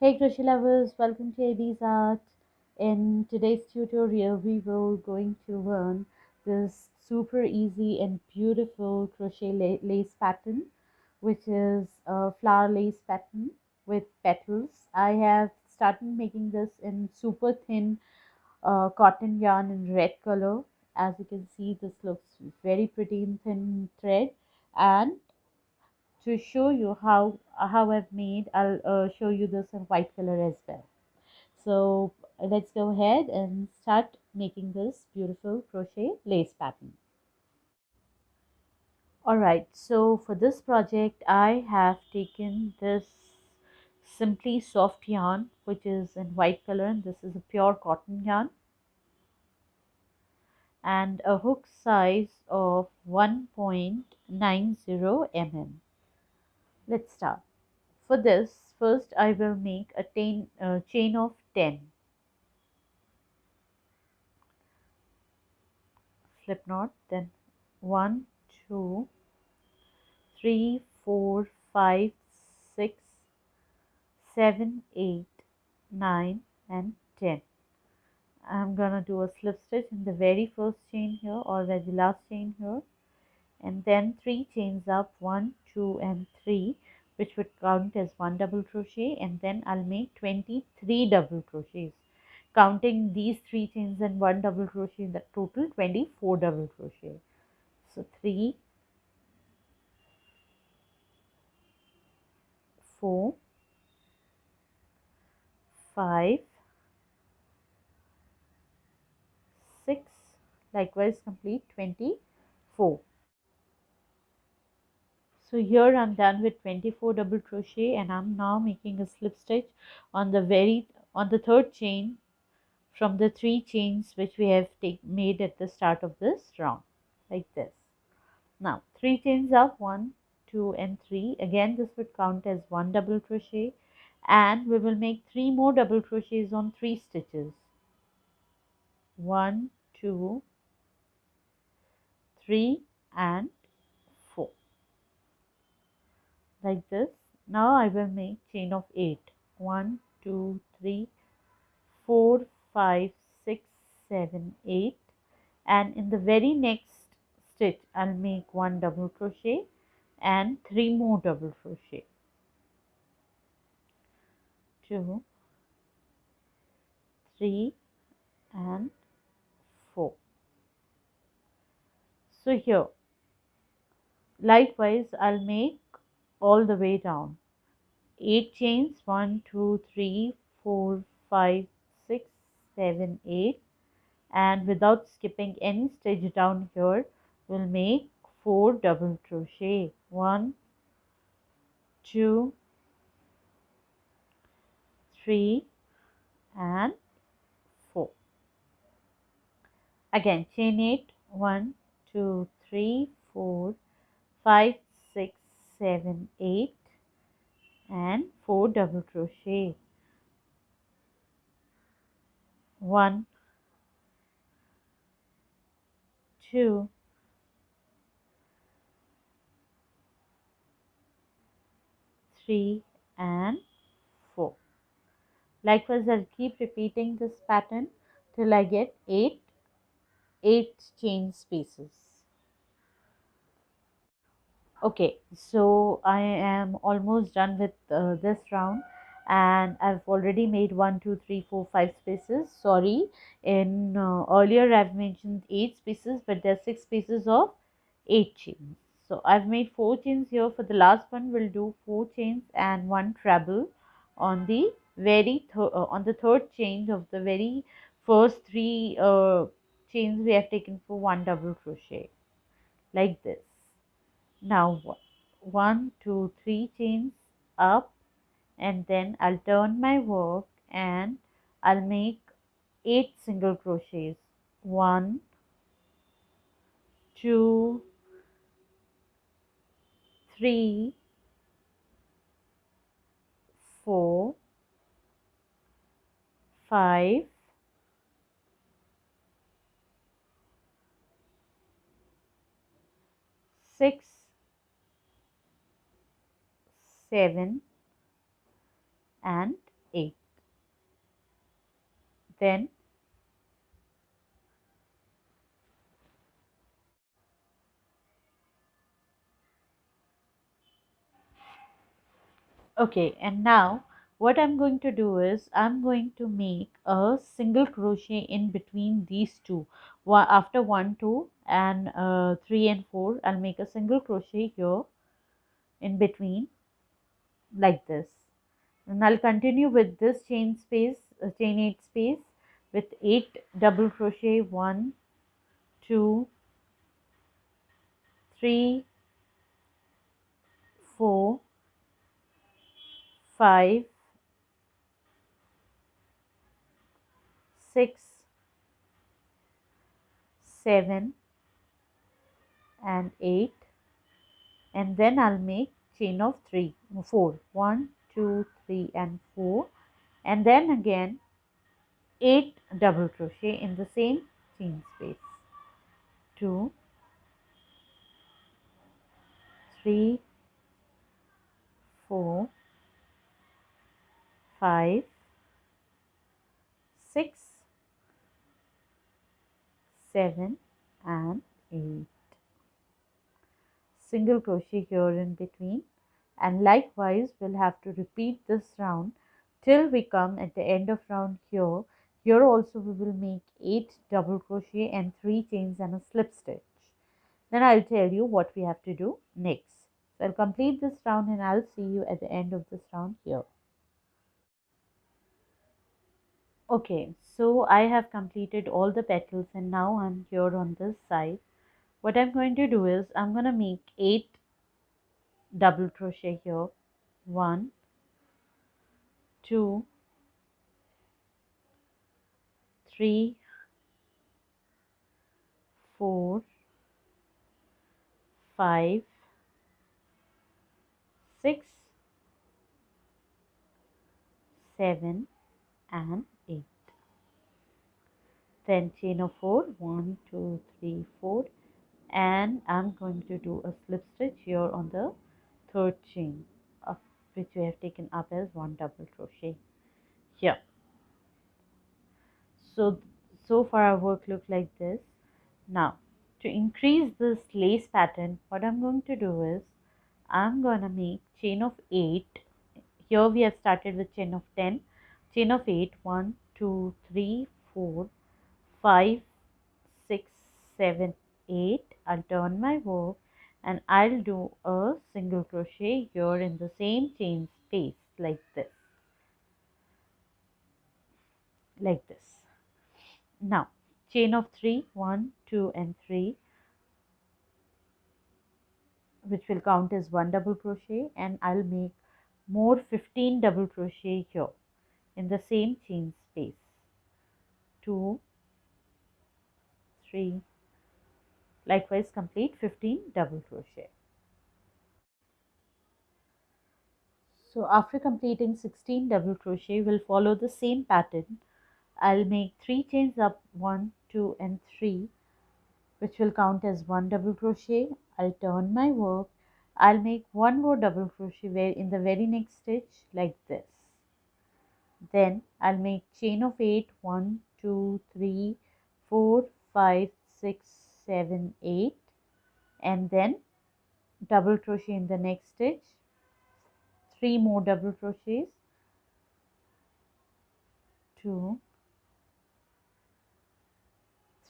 Hey crochet lovers, welcome to AB's Art. In today's tutorial, we will going to learn this super easy and beautiful crochet lace pattern, which is a flower lace pattern with petals. I have started making this in super thin cotton yarn in red color. As you can see, this looks very pretty in thin thread, and to show you how I've made, I'll show you this in white color as well. So let's go ahead and start making this beautiful crochet lace pattern. Alright, so for this project I have taken this simply soft yarn, which is in white color, and this is a pure cotton yarn, and a hook size of 1.90 mm. Let's start. For this, first I will make a chain of 10 slip knot, then 1, 2, 3, 4, 5, 6, 7, 8, 9, and 10. I'm gonna do a slip stitch in the very first chain here, or the last chain here, and then 3 chains up, 1, 2, and 3, which would count as 1 double crochet, and then I'll make 23 double crochets, counting these 3 chains and 1 double crochet, the total 24 double crochet. So 3, 4, 5, 6, likewise complete 24. So here I'm done with 24 double crochet, and I'm now making a slip stitch on the third chain from the 3 chains which we have made at the start of this round, like this. Now 3 chains up, 1, 2, and 3. Again this would count as 1 double crochet, and we will make 3 more double crochets on 3 stitches. 1, 2, 3, and 4, like this. Now I will make chain of 8. 1, 2, 3, 4, 5, 6, 7, 8, and in the very next stitch I'll make 1 double crochet and 3 more double crochet. 2, 3, and 4. So here likewise I'll make all the way down 8 chains, 1, 2, 3, 4, 5, 6, 7, 8, and without skipping any stitch down here we'll make 4 double crochet. 1, 2, 3, and 4. Again chain 8, 1, 2, 3, 4, 5, 6, 7, 8, and 4 double crochet. 1, 2, 3, and 4. Likewise I'll keep repeating this pattern till I get 8 chain spaces. Okay, so I am almost done with this round, and I've already made 1, 2, 3, 4, 5 spaces. Sorry, in earlier I've mentioned 8 spaces, but there are 6 spaces of 8 chains. So I've made 4 chains here. For the last one we'll do 4 chains and 1 treble on the on the third chain of the very first 3 chains we have taken for 1 double crochet, like this. Now 1, 2, 3 chains up, and then I'll turn my work and I'll make 8 single crochets. 1, 2, 3, 4, 5, 6, 7, and 8. Then okay, and now what I'm going to do is I'm going to make a single crochet in between these two. After 1, 2 and 3 and 4, I'll make a single crochet here in between like this. And I'll continue with this chain 8 space with 8 double crochet, 1, 2, 3, 4, 5, 6, 7 and 8, and then I'll make chain of 3, 4, 1, 2, 3 and 4, and then again 8 double crochet in the same chain space, 2, 3, 4, 5, 6, 7 and 8. Single crochet here in between, and likewise we'll have to repeat this round till we come at the end of round here. Here also we will make 8 double crochet and 3 chains and a slip stitch. Then I'll tell you what we have to do next. So I'll complete this round and I'll see you at the end of this round here. Okay, so I have completed all the petals and now I'm here on this side. What I'm going to do is I'm going to make 8 double crochet here. 1, 2, 3, 4, 5, 6, 7 and 8. Then chain of 4, 1, 2, 3, 4, and I'm going to do a slip stitch here on the third chain, up, which we have taken up as 1 double crochet here. So far our work looks like this. Now to increase this lace pattern, what I'm going to do is I'm going to make chain of 8. Here we have started with chain of 10, chain of 8, 1, 2, 3, 4, 5, 6, 7, 8. I'll turn my work and I'll do a single crochet here in the same chain space like this. Now chain of 3, 1, 2 and 3, which will count as 1 double crochet, and I'll make more 15 double crochet here in the same chain space. 2, 3, likewise complete 15 double crochet. So after completing 16 double crochet, we'll follow the same pattern. I'll make 3 chains up, 1, 2 and 3, which will count as 1 double crochet. I'll turn my work. I'll make 1 more double crochet where in the very next stitch like this. Then I'll make chain of 8, 1, 2, 3, 4, 5, 6, 7, 8, and then double crochet in the next stitch, 3 more double crochets, 2,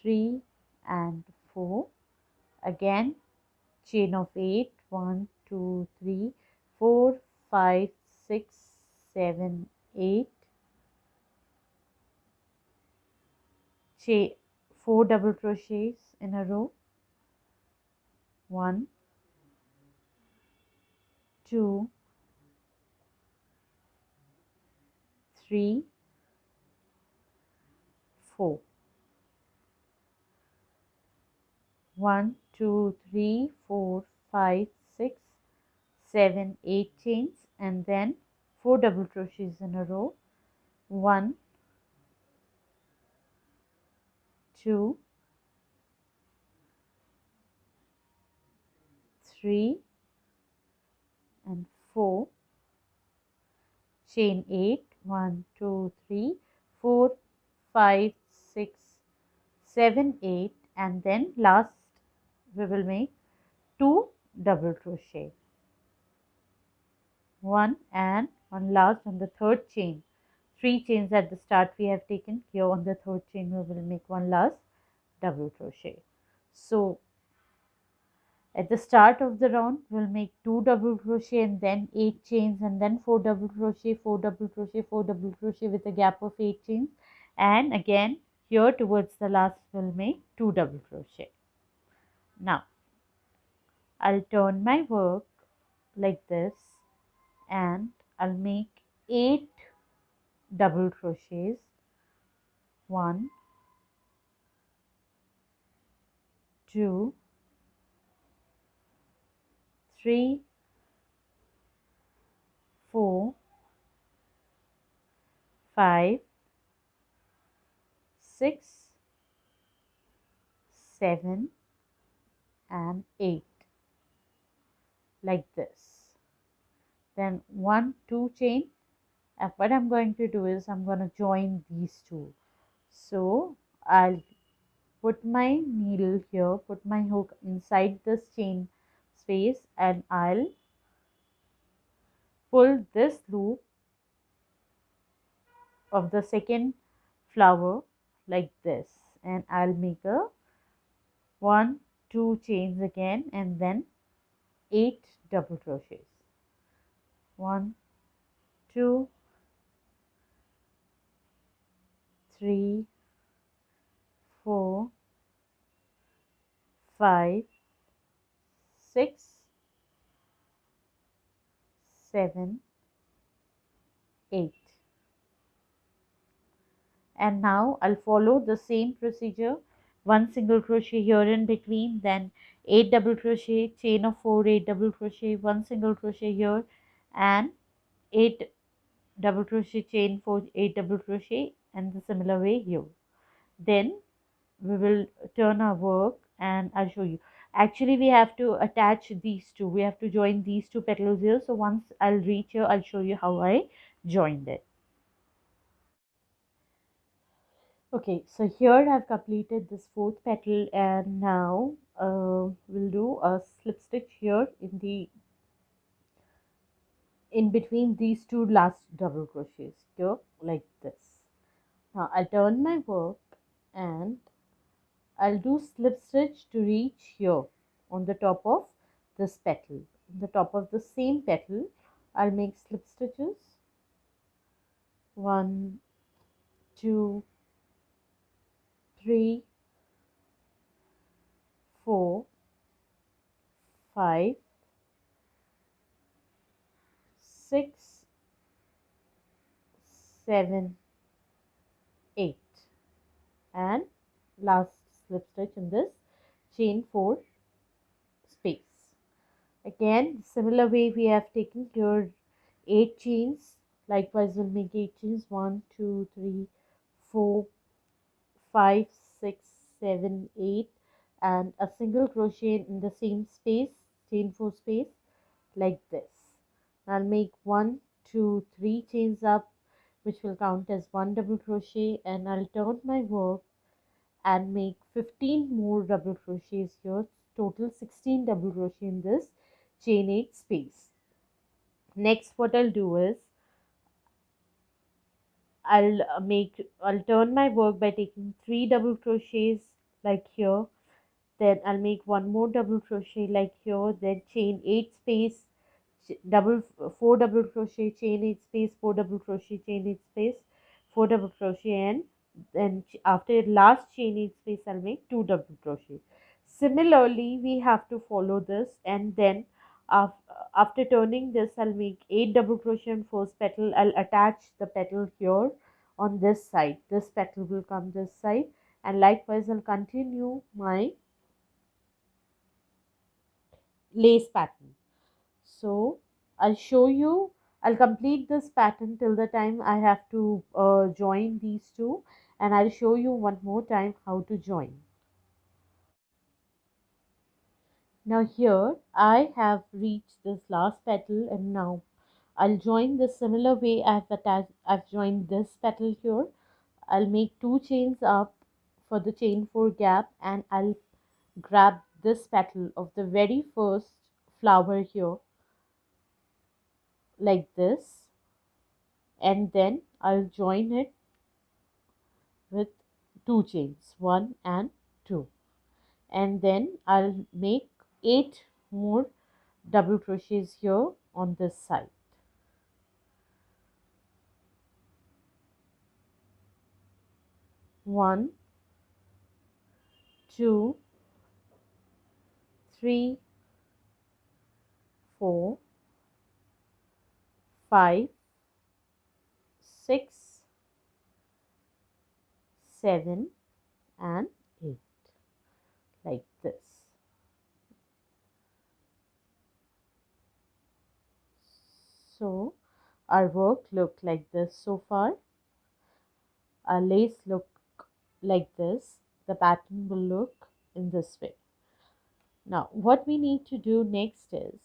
3 and 4, again chain of 8, 1, 2, 3, 4, 5, 6, 7, 8, 4 double crochets in a row, 1, 2, 3, 4. 1, 2, 3, 4, 5, 6, 7, 8 chains, and then 4 double crochets in a row, 1, 2, 3 and 4, chain 8, 1 2 3 4 5 6 7 8, and then last we will make 2 double crochet, one and one last on the third chain. 3 chains at the start we have taken. Here on the third chain we will make one last double crochet. So at the start of the round we'll make 2 double crochet and then 8 chains, and then 4 double crochet, 4 double crochet, 4 double crochet with a gap of 8 chains, and again here towards the last we'll make 2 double crochet. Now I'll turn my work like this and I'll make 8 double crochets. 1 2 3 4 5 6 7 and 8, like this. Then 1 2 chain, and what I'm going to do is I'm going to join these two. So I'll put my needle here, put my hook inside this chain space, and I'll pull this loop of the second flower like this, and I'll make a 1 2 chains again, and then 8 double crochets. 1 2 3 4 5 6 7 8. And now I'll follow the same procedure. 1 single crochet here in between, then 8 double crochet, chain of 4, 8 double crochet, 1 single crochet here, and 8 double crochet, chain 4, 8 double crochet, and the similar way here. Then we will turn our work and I'll show you. Actually we have to attach these two, we have to join these two petals here. So once I'll reach here, I'll show you how I joined it. Okay, so here I've completed this fourth petal, and now we'll do a slip stitch here in between these two last double crochets here, like this. Now I'll turn my work and I'll do slip stitch to reach here on the top of this petal. On the top of the same petal I'll make slip stitches. 1 2 3 4 5 6 7 8, and last slip stitch in this chain 4 space. Again similar way we have taken here 8 chains. Likewise we'll make 8 chains. 1 2 3 4 5 6 7 8, and a single crochet in the same space, chain 4 space, like this. I'll make 1 2 3 chains up, which will count as 1 double crochet, and I'll turn my work and make 15 more double crochets here. Total 16 double crochet in this chain 8 space. Next what I'll do is I'll turn my work by taking 3 double crochets like here. Then I'll make 1 more double crochet like here, then chain 8 space, 4 double crochet, chain 8 space, 4 double crochet, chain 8 space, 4 double crochet, and then after last chain 8 space I'll make 2 double crochet. Similarly we have to follow this, and then after turning this I'll make 8 double crochet in first petal. I'll attach the petal here on this side. This petal will come this side, and likewise I'll continue my lace pattern. So I'll show you, I'll complete this pattern till the time I have to join these two, and I'll show you one more time how to join. Now here I have reached this last petal, and now I'll join the similar way I've joined this petal here. I'll make 2 chains up for the chain 4 gap, and I'll grab this petal of the very first flower here like this, and then I'll join it with 2 chains, 1 and 2, and then I'll make 8 more double crochets here on this side. 1, 2, 3, 4, 5, 6, 7 and 8 like this. So our work look like this so far. Our lace look like this. The pattern will look in this way. Now what we need to do next is,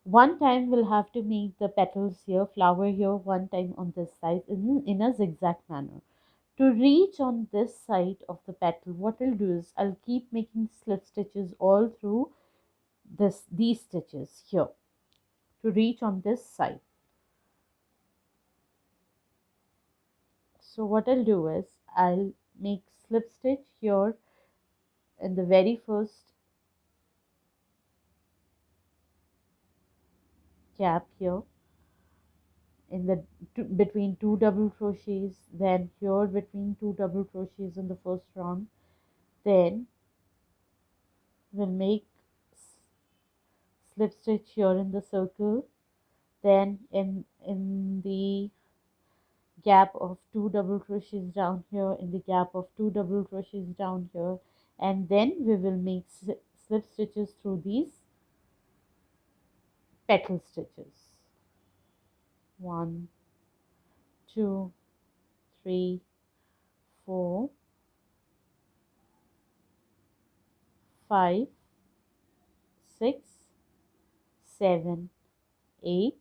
one time we'll have to make the petals here, flower here, one time on this side in a zigzag manner. To reach on this side of the petal, what I'll do is I'll keep making slip stitches all through these stitches here to reach on this side. So what I'll do is I'll make slip stitch here in the very first gap here, in the between 2 double crochets, then here between 2 double crochets in the first round, then we'll make slip stitch here in the circle, then in the gap of 2 double crochets down here, in the gap of 2 double crochets down here, and then we will make slip stitches through these petal stitches. 1, 2, 3, 4, 5, 6, 7, 8,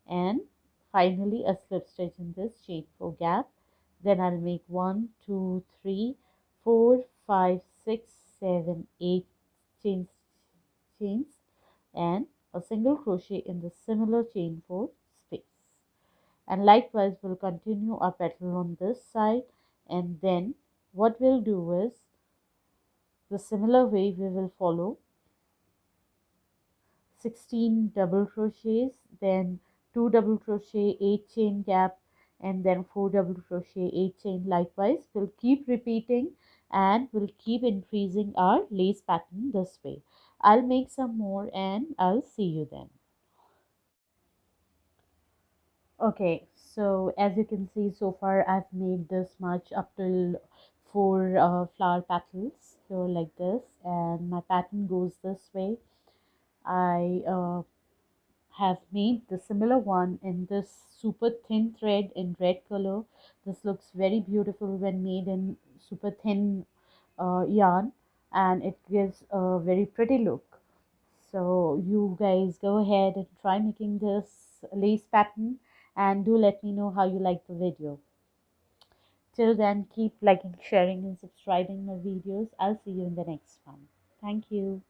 and finally a slip stitch in this chain 4 gap. Then I'll make 1, 2, 3, 4, 5, 6, 7, 8 chains and a single crochet in the similar chain 4 space. And likewise we'll continue our petal on this side, and then what we'll do is the similar way we will follow 16 double crochets, then 2 double crochet, 8 chain gap, and then 4 double crochet, 8 chain. Likewise we'll keep repeating and we'll keep increasing our lace pattern this way. I'll make some more and I'll see you then. Okay, so as you can see, so far I've made this much up till 4 flower petals here like this, and my pattern goes this way. I have made the similar one in this super thin thread in red color. This looks very beautiful when made in super thin yarn, and it gives a very pretty look. So you guys go ahead and try making this lace pattern, and do let me know how you like the video. Till then, keep liking, sharing and subscribing my videos. I'll see you in the next one. Thank you.